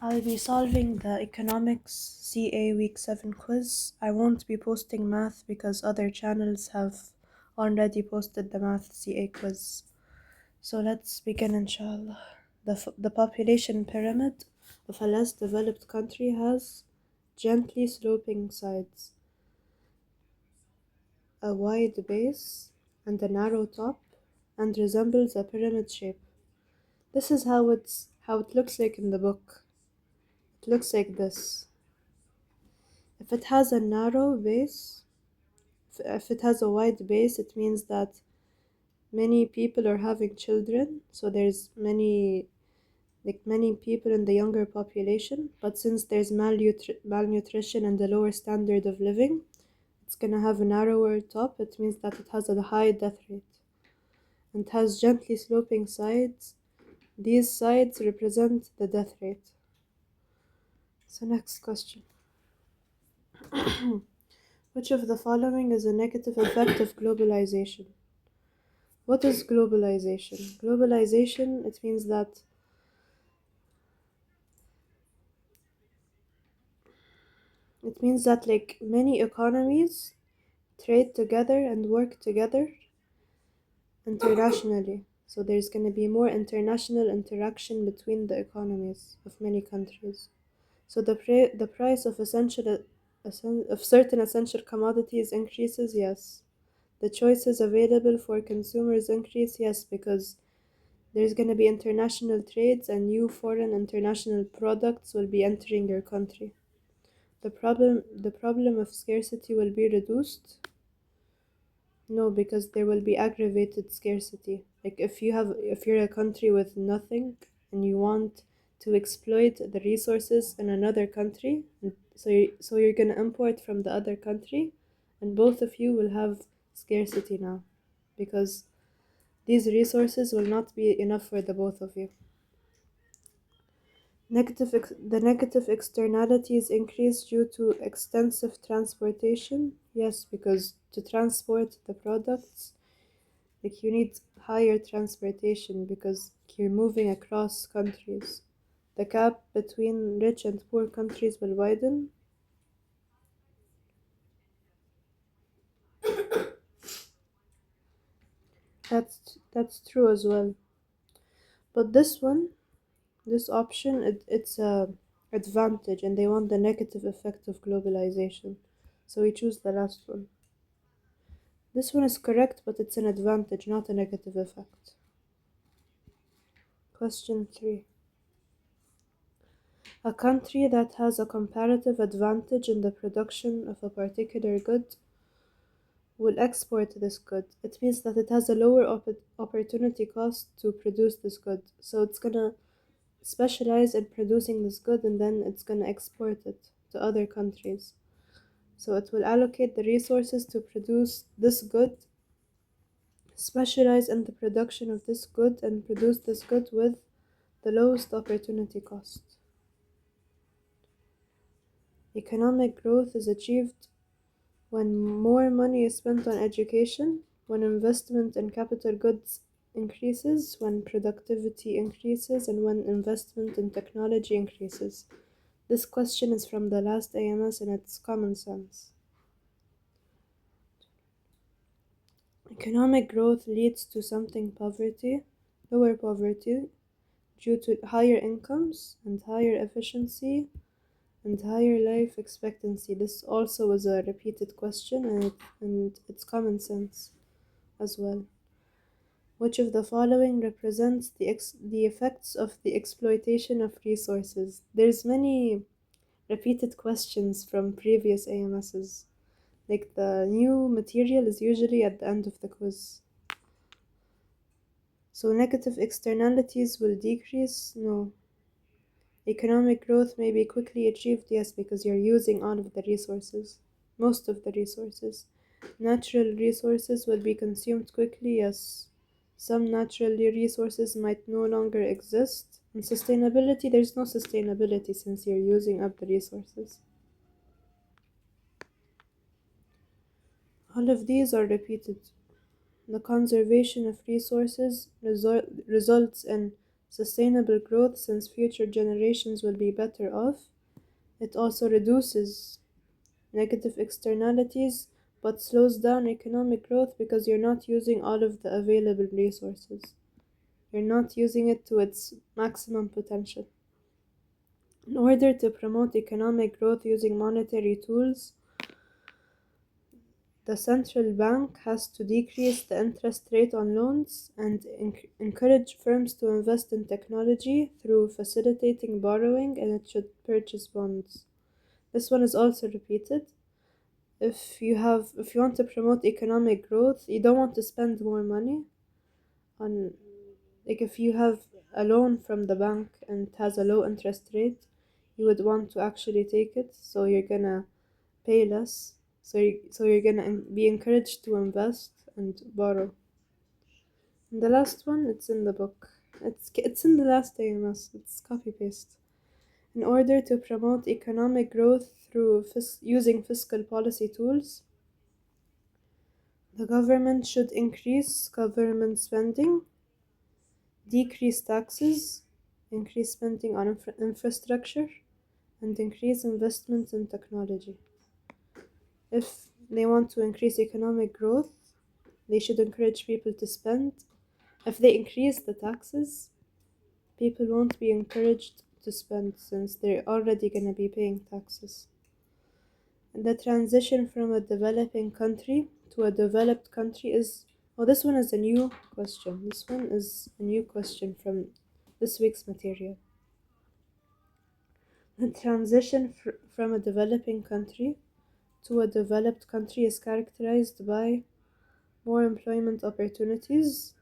I'll be solving the economics CA week 7 quiz. I won't be posting math because other channels have already posted the math CA quiz. So let's begin, inshallah. The population pyramid of a less developed country has gently sloping sides, a wide base, and a narrow top, and resembles a pyramid shape. This is how it looks like in the book. It looks like this. If it has a narrow base, if it has a wide base, it means that many people are having children, so there's many people in the younger population. But since there's malnutrition and a lower standard of living, it's gonna have a narrower top. It means that it has a high death rate, and it has gently sloping sides. These sides represent the death rate. So next question. Which of the following is a negative effect of globalization? What is globalization? Globalization, it means that like many economies trade together and work together internationally. So there's going to be more international interaction between the economies of many countries. So the price of certain essential commodities increases, yes. The choices available for consumers increase, yes, because there's going to be international trades and new foreign international products will be entering your country. The problem of scarcity will be reduced. No, because there will be aggravated scarcity. Like if you're a country with nothing and you want to exploit the resources in another country, and so you're gonna import from the other country, and both of you will have scarcity now, because these resources will not be enough for the both of you. The negative externalities increase due to extensive transportation. Yes, because to transport the products, like you need higher transportation because you're moving across countries. The gap between rich and poor countries will widen. That's true as well. But this option, it's a advantage, and they want the negative effect of globalization. So we choose the last one. This one is correct, but it's an advantage, not a negative effect. Question 3. A country that has a comparative advantage in the production of a particular good will export this good. It means that it has a lower opportunity cost to produce this good. So it's gonna specialize in producing this good, and then it's gonna export it to other countries. So it will allocate the resources to produce this good, specialize in the production of this good, and produce this good with the lowest opportunity cost. Economic growth is achieved when more money is spent on education, when investment in capital goods increases, when productivity increases, and when investment in technology increases. This question is from the last AMS and it's common sense. Economic growth leads to lower poverty, due to higher incomes and higher efficiency and higher life expectancy. This also is a repeated question, and it's common sense as well. Which of the following represents the effects of the exploitation of resources? There's many repeated questions from previous AMSs. Like the new material is usually at the end of the quiz. So negative externalities will decrease? No. Economic growth may be quickly achieved? Yes, because you're using all of the resources, most of the resources. Natural resources will be consumed quickly? Yes. Some natural resources might no longer exist. And sustainability, there's no sustainability since you're using up the resources. All of these are repeated. The conservation of resources results in sustainable growth since future generations will be better off. It also reduces negative externalities but slows down economic growth because you're not using all of the available resources. You're not using it to its maximum potential. In order to promote economic growth using monetary tools, the central bank has to decrease the interest rate on loans and encourage firms to invest in technology through facilitating borrowing, and it should purchase bonds. This one is also repeated. If you want to promote economic growth, you don't want to spend more money on, like, if you have a loan from the bank and it has a low interest rate, you would want to actually take it, so you're gonna pay less, so you're gonna be encouraged to invest and borrow. And the last one, it's in the book. It's in the last AMS. It's copy paste. In order to promote economic growth through using fiscal policy tools, the government should increase government spending, decrease taxes, increase spending on infrastructure, and increase investment in technology. If they want to increase economic growth, they should encourage people to spend. If they increase the taxes, people won't be encouraged to spend since they're already going to be paying taxes. The transition from a developing country to a developed country is. Oh, this one is a new question. This one is a new question from this week's material. The transition from a developing country to a developed country is characterized by more employment opportunities,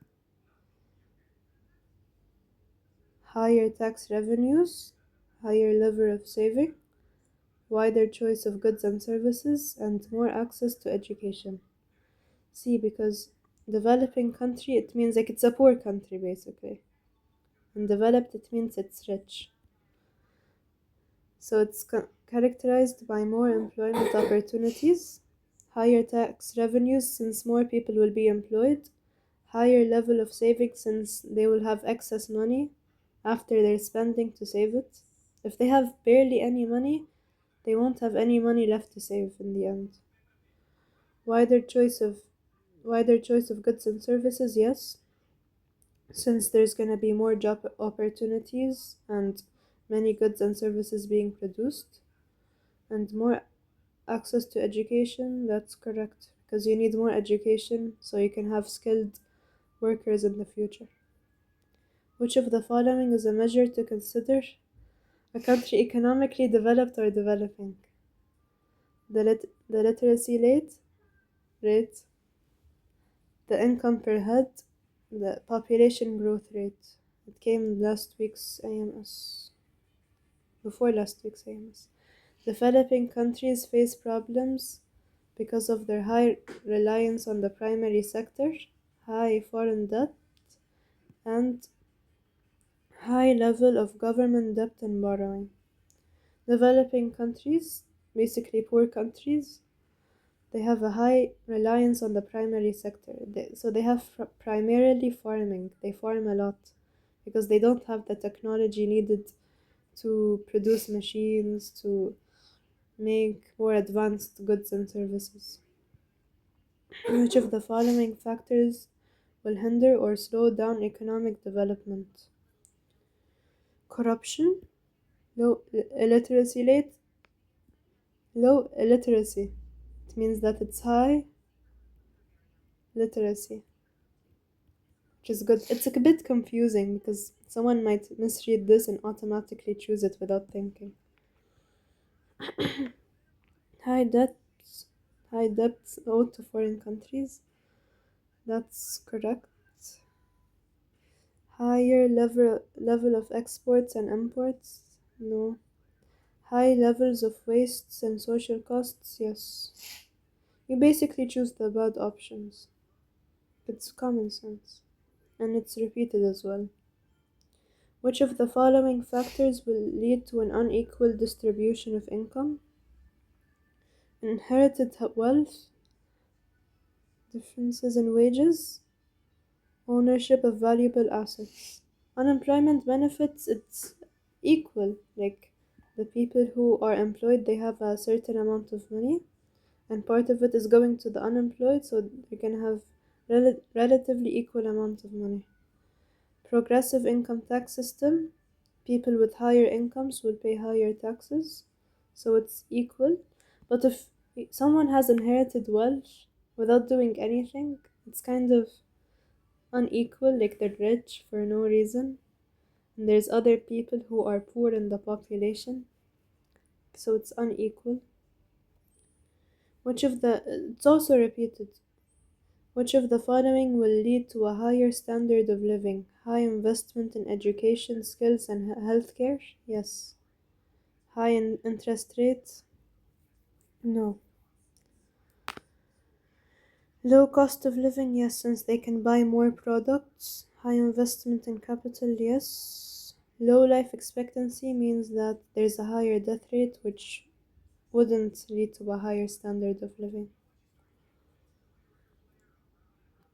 higher tax revenues, higher level of saving, wider choice of goods and services, and more access to education. See, because developing country, it means like it's a poor country basically. And developed, it means it's rich. So it's characterized by more employment opportunities, higher tax revenues since more people will be employed, higher level of saving since they will have excess money after their spending to save it. If they have barely any money, they won't have any money left to save in the end. Wider choice of goods and services, yes, since there's going to be more job opportunities and many goods and services being produced, and more access to education, that's correct, because you need more education so you can have skilled workers in the future. Which of the following is a measure to consider a country economically developed or developing? The literacy rate, the income per head, the population growth rate. It came last week's AMS. Before last week's AMS. Developing countries face problems because of their high reliance on the primary sector, high foreign debt, and high level of government debt and borrowing. Developing countries, basically poor countries, they have a high reliance on the primary sector. So they have primarily farming. They farm a lot because they don't have the technology needed to produce machines, to make more advanced goods and services. Which of the following factors will hinder or slow down economic development? Corruption, low illiteracy rate, low illiteracy. It means that it's high literacy, which is good. It's a bit confusing because someone might misread this and automatically choose it without thinking. High debts, high debts owed to foreign countries. That's correct. Higher level of exports and imports. No. High levels of wastes and social costs. Yes. You basically choose the bad options. It's common sense. And it's repeated as well. Which of the following factors will lead to an unequal distribution of income? Inherited wealth, differences in wages, ownership of valuable assets. Unemployment benefits, it's equal. Like the people who are employed, they have a certain amount of money, and part of it is going to the unemployed, so they can have relatively equal amount of money. Progressive income tax system, people with higher incomes will pay higher taxes, so it's equal. But if someone has inherited wealth without doing anything, it's kind of unequal, like they're rich for no reason, and there's other people who are poor in the population, so it's unequal. It's also repeated. Which of the following will lead to a higher standard of living? High investment in education, skills, and healthcare? Yes. High interest rates? No. Low cost of living? Yes, since they can buy more products. High investment in capital? Yes. Low life expectancy means that there's a higher death rate, which wouldn't lead to a higher standard of living.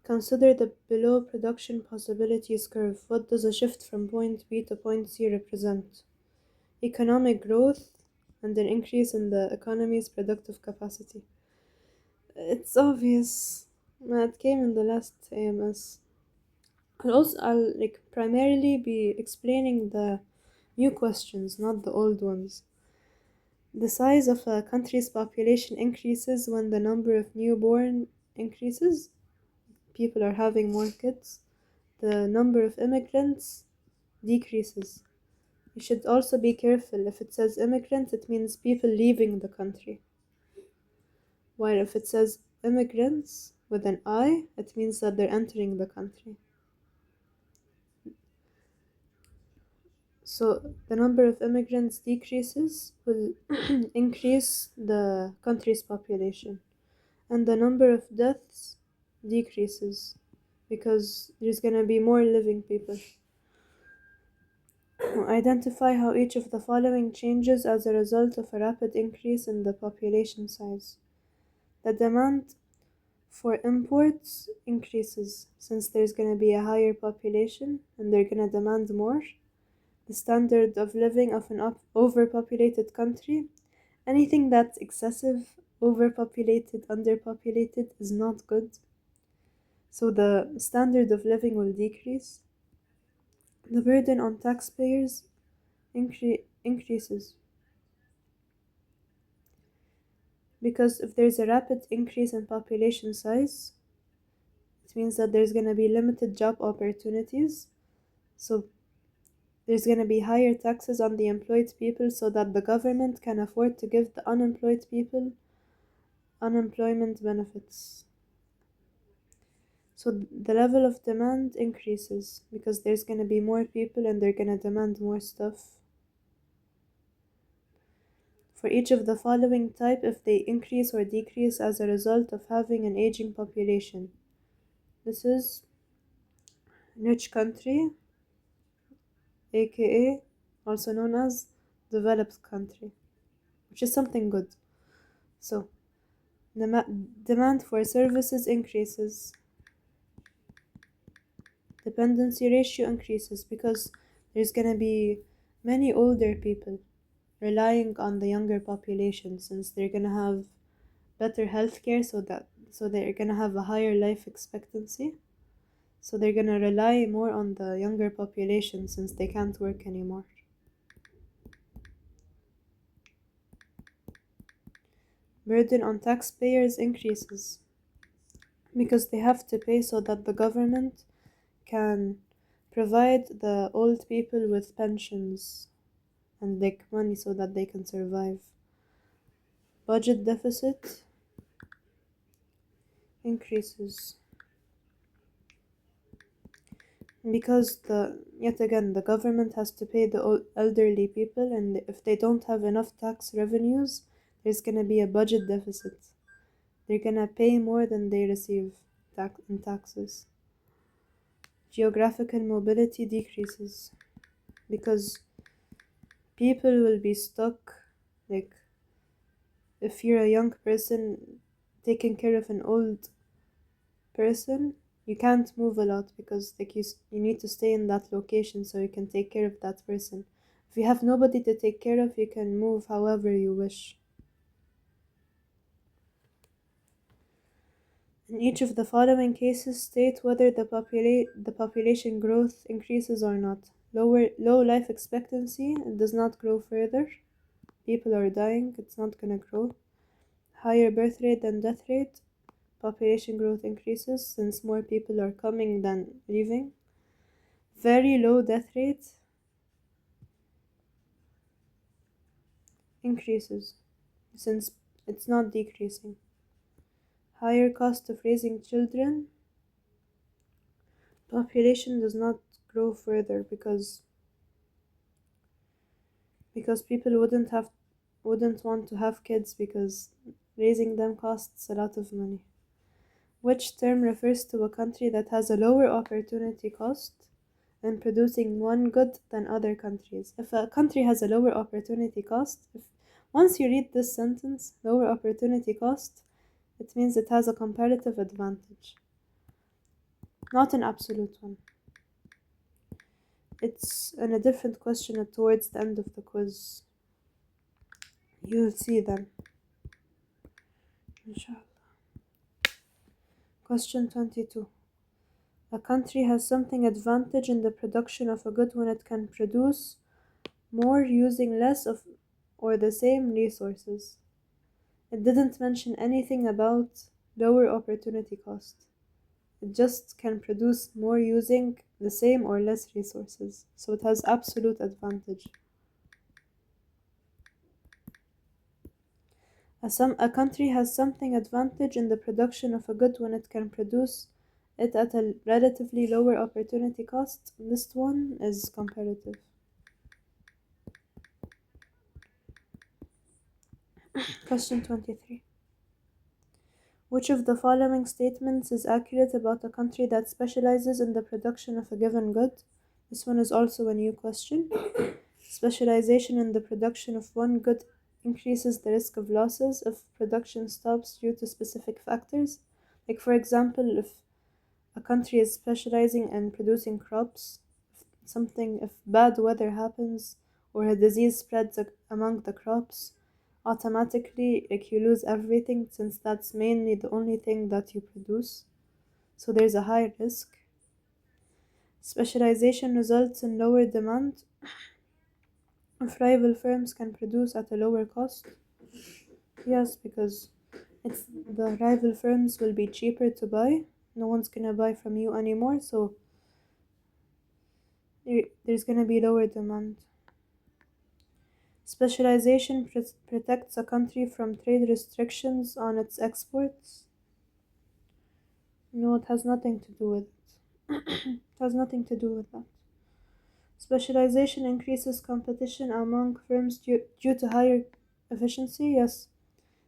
Consider the below production possibilities curve. What does a shift from point B to point C represent? Economic growth and an increase in the economy's productive capacity. It's obvious. It came in the last AMS. I'll like primarily be explaining the new questions, not the old ones. The size of a country's population increases when the number of newborn increases. People are having more kids. The number of immigrants decreases. You should also be careful. If it says immigrants, it means people leaving the country. While if it says immigrants with an I, it means that they're entering the country. So the number of immigrants decreases will increase the country's population. And the number of deaths decreases because there's gonna be more living people. Identify how each of the following changes as a result of a rapid increase in the population size. The demand for imports increases since there's going to be a higher population and they're going to demand more. The standard of living of an overpopulated country, anything that's excessive, overpopulated, underpopulated is not good. So the standard of living will decrease. The burden on taxpayers increases because if there's a rapid increase in population size, it means that there's going to be limited job opportunities. So there's going to be higher taxes on the employed people so that the government can afford to give the unemployed people unemployment benefits. So the level of demand increases because there's going to be more people and they're going to demand more stuff. For each of the following type, if they increase or decrease as a result of having an aging population. This is rich country, aka also known as developed country, which is something good. So demand for services increases. Dependency ratio increases because there's gonna be many older people relying on the younger population since they're gonna have better healthcare so they're gonna have a higher life expectancy. So they're gonna rely more on the younger population since they can't work anymore. Burden on taxpayers increases because they have to pay so that the government can provide the old people with pensions and like money so that they can survive. Budget deficit increases because yet again the government has to pay the elderly people, and if they don't have enough tax revenues, there's gonna be a budget deficit. They're gonna pay more than they receive in taxes. Geographical mobility decreases because people will be stuck. Like if you're a young person taking care of an old person, You can't move a lot because like you need to stay in that location so you can take care of that person. If you have nobody to take care of, you can move however you wish. In each of the following cases, state whether the population growth increases or not. Low life expectancy, it does not grow further. People are dying, it's not gonna grow. Higher birth rate than death rate, population growth increases since more people are coming than leaving. Very low death rate increases since it's not decreasing. Higher cost of raising children, population does not grow further because people wouldn't want to have kids because raising them costs a lot of money. Which term refers to a country that has a lower opportunity cost in producing one good than other countries? If a country has a lower opportunity cost, once you read this sentence, lower opportunity cost, it means it has a comparative advantage, not an absolute one. It's in a different question towards the end of the quiz. You'll see then. Inshallah. Question 22. A country has something advantage in the production of a good when it can produce more using less of or the same resources. It didn't mention anything about lower opportunity cost. It just can produce more using the same or less resources. So it has absolute advantage. A country has something advantage in the production of a good when it can produce it at a relatively lower opportunity cost. This one is comparative. Question 23. Which of the following statements is accurate about a country that specializes in the production of a given good? This one is also a new question. Specialization in the production of one good increases the risk of losses if production stops due to specific factors. Like, for example, if a country is specializing in producing crops, if bad weather happens or a disease spreads among the crops, automatically like you lose everything since that's mainly the only thing that you produce. So there's a high risk. Specialization results in lower demand if rival firms can produce at a lower cost. Yes, because the rival firms will be cheaper to buy. No one's gonna buy from you anymore, so there's gonna be lower demand. Specialization protects a country from trade restrictions on its exports. No, it has nothing to do with it. It has nothing to do with that. Specialization increases competition among firms due to higher efficiency. Yes,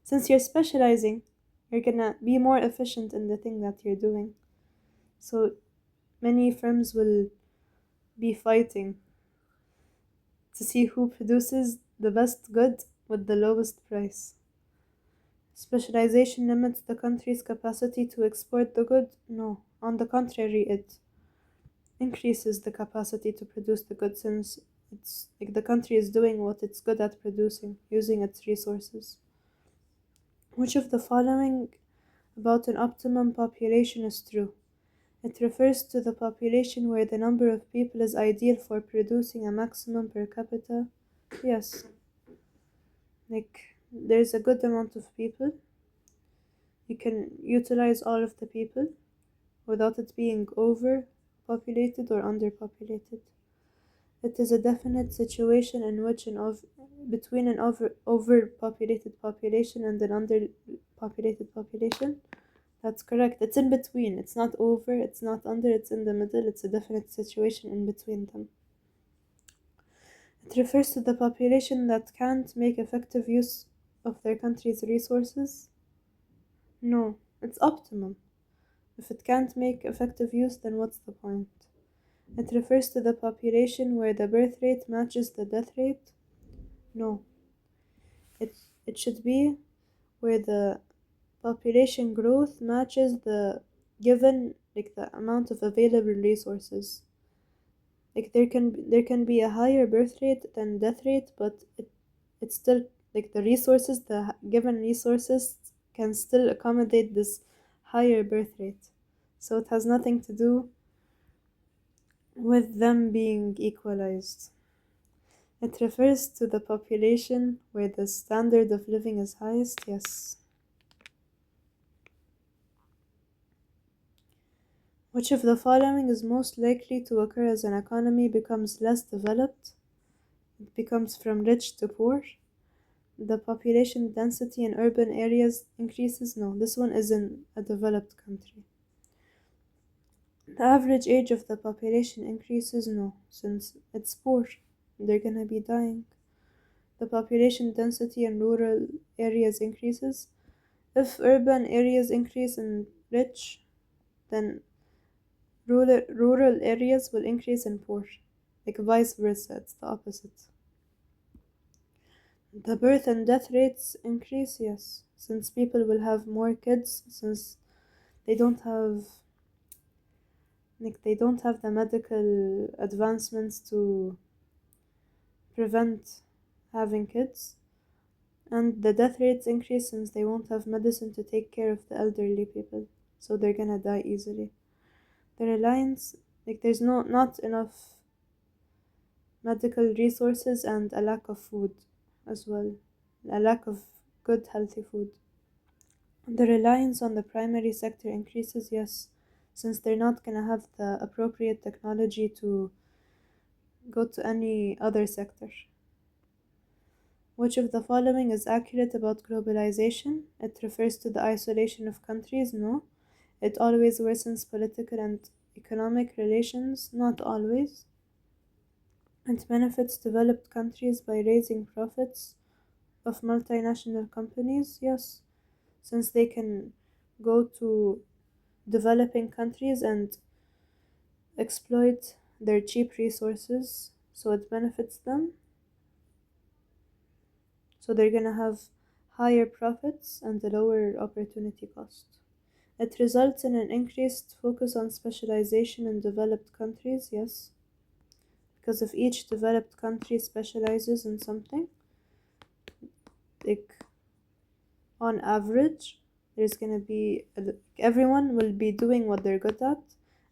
since you're specializing, you're gonna be more efficient in the thing that you're doing. So many firms will be fighting to see who produces the best good with the lowest price. Specialization limits the country's capacity to export the good? No, on the contrary, it increases the capacity to produce the good since it's like the country is doing what it's good at producing, using its resources. Which of the following about an optimum population is true? It refers to the population where the number of people is ideal for producing a maximum per capita. Yes, like there's a good amount of people. You can utilize all of the people without it being overpopulated or underpopulated. It is a definite situation in which between an overpopulated population and an underpopulated population. That's correct. It's in between. It's not over, it's not under, it's in the middle. It's a definite situation in between them. It refers to the population that can't make effective use of their country's resources. No, it's optimum. If it can't make effective use, then what's the point? It refers to the population where the birth rate matches the death rate. No, it should be where the population growth matches the given like the amount of available resources. Like there can be a higher birth rate than death rate, but it's still like the resources, the given resources can still accommodate this higher birth rate. So it has nothing to do with them being equalized. It refers to the population where the standard of living is highest, yes. Which of the following is most likely to occur as an economy becomes less developed? It becomes from rich to poor. The population density in urban areas increases? No, this one is in a developed country. The average age of the population increases? No, since it's poor, they're gonna be dying. The population density in rural areas increases? If urban areas increase in rich, then rural areas will increase in poor. Like vice versa, it's the opposite. The birth and death rates increase, yes, since people will have more kids, since they don't have the medical advancements to prevent having kids, and the death rates increase since they won't have medicine to take care of the elderly people, so they're gonna die easily. The reliance, there's not enough medical resources and a lack of food as well, a lack of good healthy food. The reliance on the primary sector increases, yes, since they're not going to have the appropriate technology to go to any other sector. Which of the following is accurate about globalization? It refers to the isolation of countries? No. It always worsens political and economic relations? Not always. It benefits developed countries by raising profits of multinational companies? Yes, since they can go to developing countries and exploit their cheap resources, so it benefits them. So they're gonna have higher profits and a lower opportunity cost. It results in an increased focus on specialization in developed countries, yes, because if each developed country specializes in something, like on average, there's gonna be everyone will be doing what they're good at,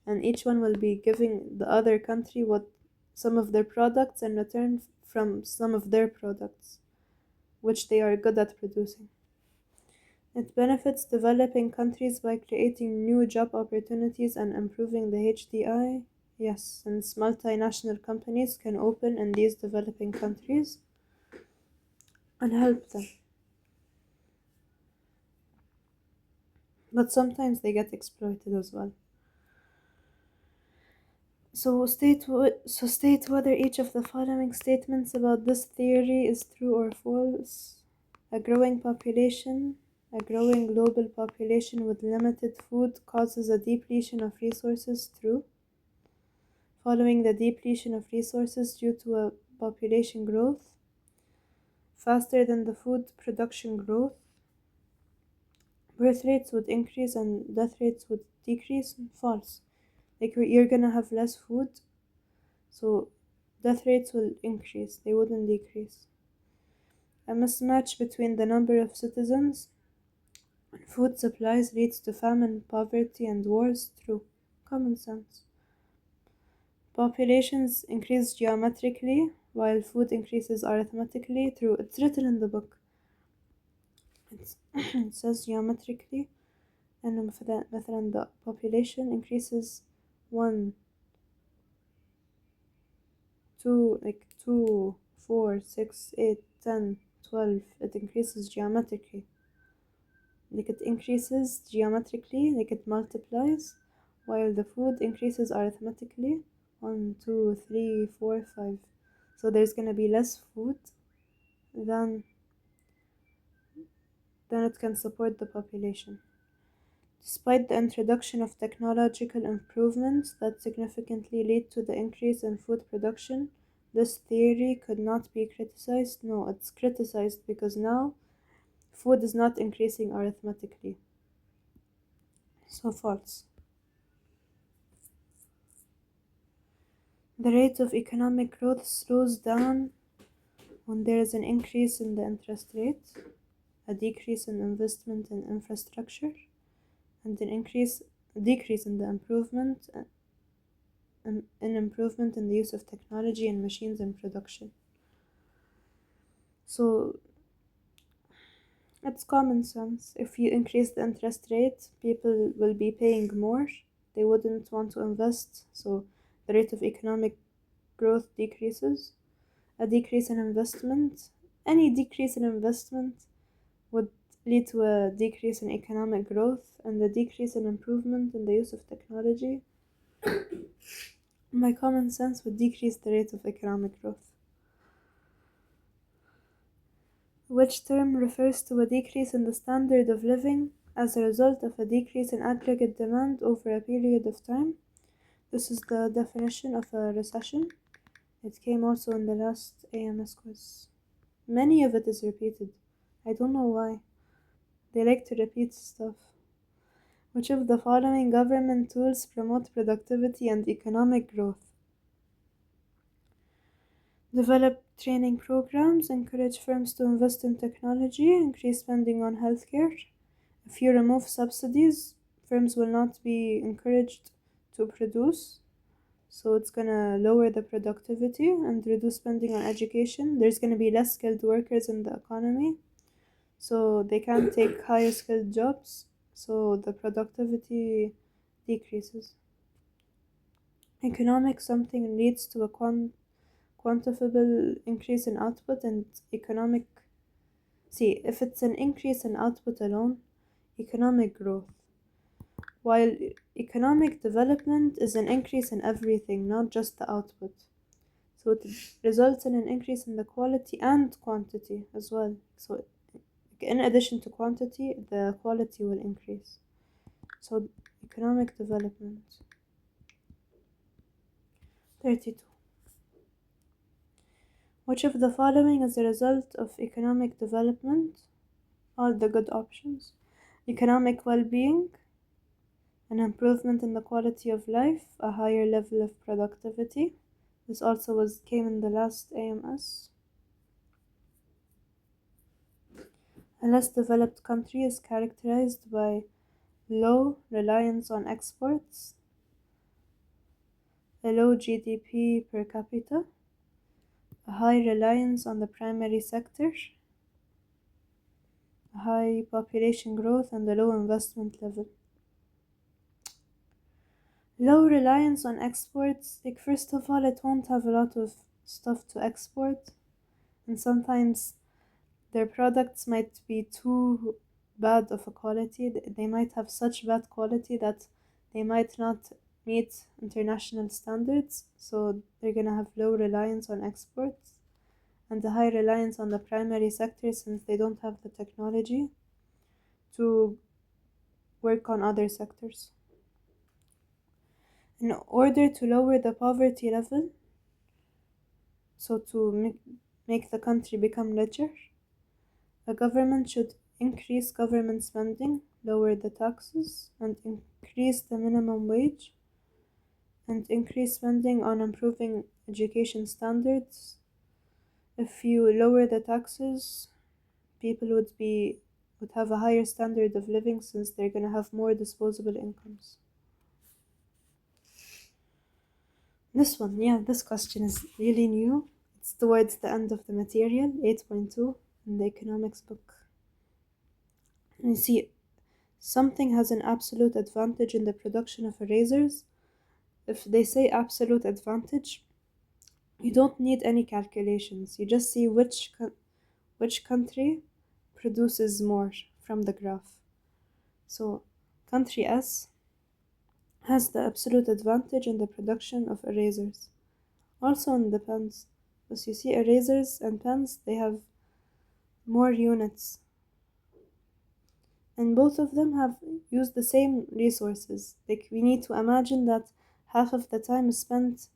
and each one will be giving the other country what some of their products in return from some of their products, which they are good at producing. It benefits developing countries by creating new job opportunities and improving the HDI. Yes, since multinational companies can open in these developing countries and help them. But sometimes they get exploited as well. So state whether each of the following statements about this theory is true or false. A growing global population with limited food causes a depletion of resources. True. Following the depletion of resources due to a population growth faster than the food production growth, birth rates would increase and death rates would decrease. False. Like you're gonna have less food, so death rates will increase, they wouldn't decrease. A mismatch between the number of citizens and food supplies leads to famine, poverty, and wars. True. Common sense. Populations increase geometrically while food increases arithmetically. True. It's written in the book. It says geometrically, and مثلا the population increases 1, 2, like 2, 4, 6, 8, 10, 12. It increases geometrically. Like it increases geometrically, like it multiplies, while the food increases arithmetically. 1, 2, 3, 4, 5. So there's gonna be less food than it can support the population. Despite the introduction of technological improvements that significantly lead to the increase in food production, this theory could not be criticized. No, it's criticized because now food is not increasing arithmetically. So false. The rate of economic growth slows down when there is an increase in the interest rate, a decrease in investment in infrastructure, and a decrease in the improvement in the use of technology and machines in production. So it's common sense. If you increase the interest rate, people will be paying more. They wouldn't want to invest, so the rate of economic growth decreases. A decrease in investment, any decrease in investment would lead to a decrease in economic growth, and a decrease in improvement in the use of technology, by common sense, would decrease the rate of economic growth. Which term refers to a decrease in the standard of living as a result of a decrease in aggregate demand over a period of time. This is the definition of a recession. It came also in the last AMS quiz. Many of it is repeated. I don't know why. They like to repeat stuff. Which of the following government tools promote productivity and economic growth? Develop training programs, encourage firms to invest in technology, increase spending on healthcare. If you remove subsidies, firms will not be encouraged to produce, so it's gonna lower the productivity and reduce spending on education. There's gonna be less skilled workers in the economy, so they can't take higher skilled jobs, so the productivity decreases. Economic something leads to a quantifiable increase in output and economic. See, if it's an increase in output alone, economic growth, while economic development is an increase in everything, not just the output. So it results in an increase in the quality and quantity as well. So in addition to quantity, the quality will increase. So economic development. 32. Which of the following is a result of economic development? All the good options. Economic well-being, an improvement in the quality of life, a higher level of productivity. This also came in the last AMS. A less developed country is characterized by low reliance on exports, a low GDP per capita, a high reliance on the primary sector, a high population growth, and a low investment level. Low reliance on exports, like first of all, it won't have a lot of stuff to export, and sometimes their products might be too bad of a quality. They might have such bad quality that they might not meet international standards, so they're gonna have low reliance on exports and a high reliance on the primary sector since they don't have the technology to work on other sectors. In order to lower the poverty level, so to make the country become richer, a government should increase government spending, lower the taxes, and increase the minimum wage, and increase spending on improving education standards. If you lower the taxes, people would have a higher standard of living since they're gonna have more disposable incomes. This question is really new. It's towards the end of the material, 8.2 in the economics book. And you see, something has an absolute advantage in the production of erasers. If they say absolute advantage, you don't need any calculations. You just see which country produces more from the graph. So country S has the absolute advantage in the production of erasers. Also in the pens. As you see, erasers and pens, they have more units. And both of them have used the same resources. Like, we need to imagine that half of the time is spent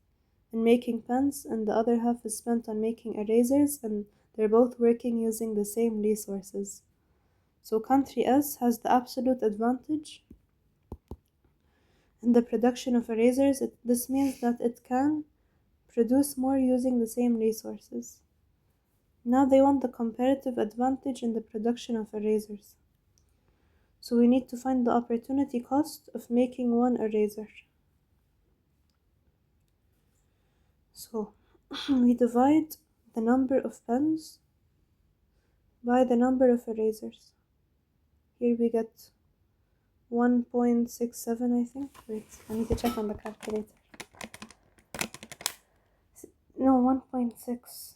in making pens and the other half is spent on making erasers, and they're both working using the same resources. So country S has the absolute advantage in the production of erasers. This means that it can produce more using the same resources. Now they want the comparative advantage in the production of erasers. So we need to find the opportunity cost of making one eraser. So we divide the number of pens by the number of erasers. Here we get 1.67, I think. Wait, I need to check on the calculator. No, 1.6.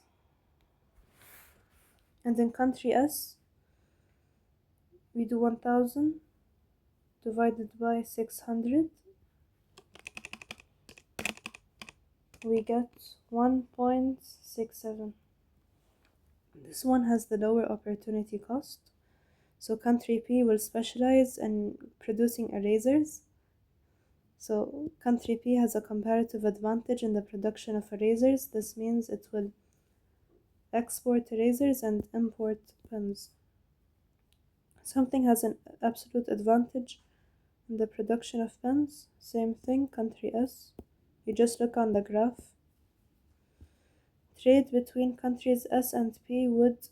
And in country S, we do 1000 divided by 600. We get 1.67. This one has the lower opportunity cost. So country P will specialize in producing erasers. So country P has a comparative advantage in the production of erasers. This means it will export erasers and import pens. Something has an absolute advantage in the production of pens. Same thing, country S. You just look on the graph. Trade between countries S and P would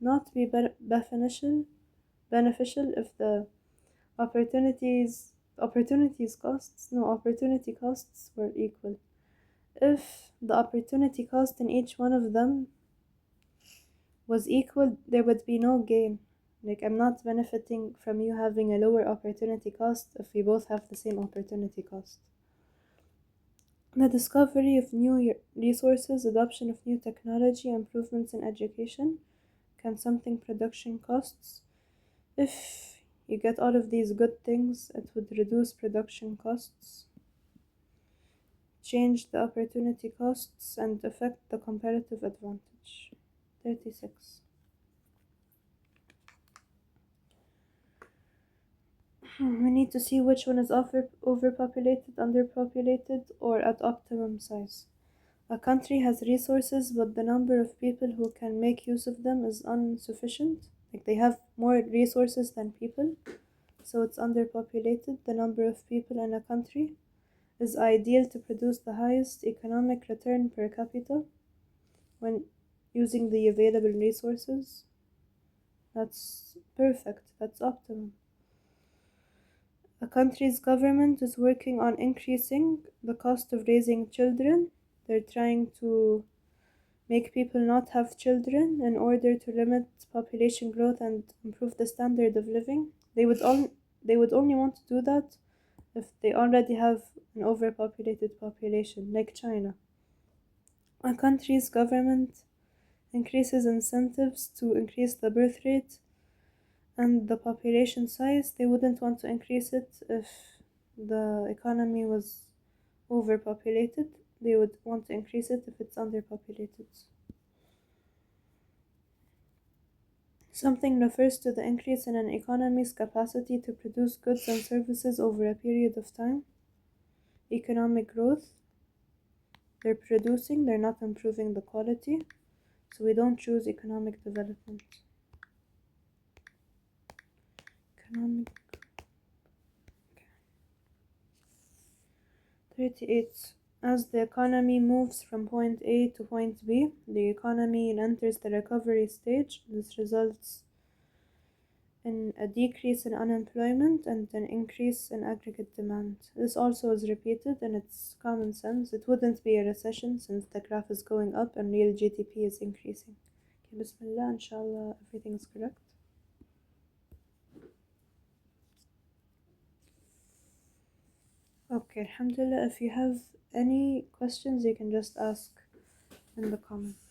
not be beneficial if the opportunity costs were equal. If the opportunity cost in each one of them was equal, there would be no gain. Like, I'm not benefiting from you having a lower opportunity cost if we both have the same opportunity cost. The discovery of new resources, adoption of new technology, improvements in education can something production costs. If you get all of these good things, it would reduce production costs, change the opportunity costs, and affect the comparative advantage. 36. We need to see which one is overpopulated, underpopulated, or at optimum size. A country has resources, but the number of people who can make use of them is insufficient. Like, they have more resources than people, so it's underpopulated. The number of people in a country is ideal to produce the highest economic return per capita when using the available resources. That's perfect, that's optimum. A country's government is working on increasing the cost of raising children. They're trying to make people not have children in order to limit population growth and improve the standard of living. They would only want to do that if they already have an overpopulated population, like China. A country's government increases incentives to increase the birth rate and the population size. They wouldn't want to increase it if the economy was overpopulated. They would want to increase it if it's underpopulated. Something refers to the increase in an economy's capacity to produce goods and services over a period of time. Economic growth. They're producing, they're not improving the quality. So we don't choose economic development. Economic. 38. As the economy moves from point A to point B, the economy enters the recovery stage. This results in a decrease in unemployment and an increase in aggregate demand. This also is repeated, and it's common sense. It wouldn't be a recession since the graph is going up and real GDP is increasing. Okay, Bismillah, inshallah, everything is correct. Okay, alhamdulillah, if you have any questions, you can just ask in the comments.